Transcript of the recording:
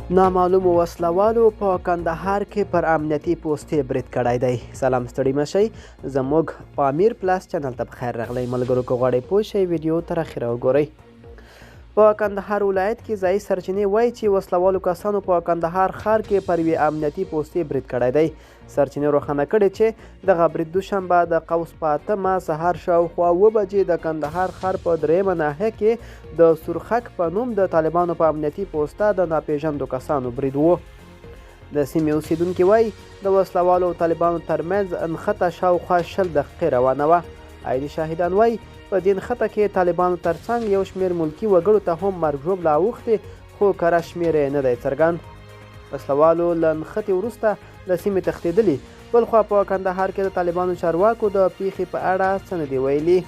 نامعلومو وسلوالو په کندهار کې پر امنیتي پوستې برید کړی دی. سلام ستړي مشئ، زموږ پامیر پلس چینل ته بخیر راغلی. ملګرو که غواړئ پوه شئ ویډیو تر اخره وګورئ. په کندهار ولایت کې ځایي سرچینې وایي چې وسلوالو کسانو په کندهار ښار کې پر یوې امنیتي پوستې برید کړی دی. سرچینې روښانه کړې چې دغه برید دوشنبه د قوس په 8مه سهار شاوخوا 7 بجې د کندهار ښار په 3مه ناحیه کې د سورخک په نوم د طالبانو په امنیتي پوسته د ناپېژاندو کسانو برید و. د سیمې اوسیدونکي وایي د وسلوالو او طالبانو ترمنځ نښته شاوخوا 20 دقیقې روانه وه. عیني شاهدان وایي په دې نښته کې طالبانو ترڅنګ یو شمېر ملکي وګړو ته هم مرګ ژوبله اوښتې، خو کره شمېر یې نه دی څرګند. وسلوالو له نښتې وروسته له سیمې تښتېدلي. بلخوا په کندهار کې د طالبانو چارواکو د پیښې په اړه څه نه دي ویلي.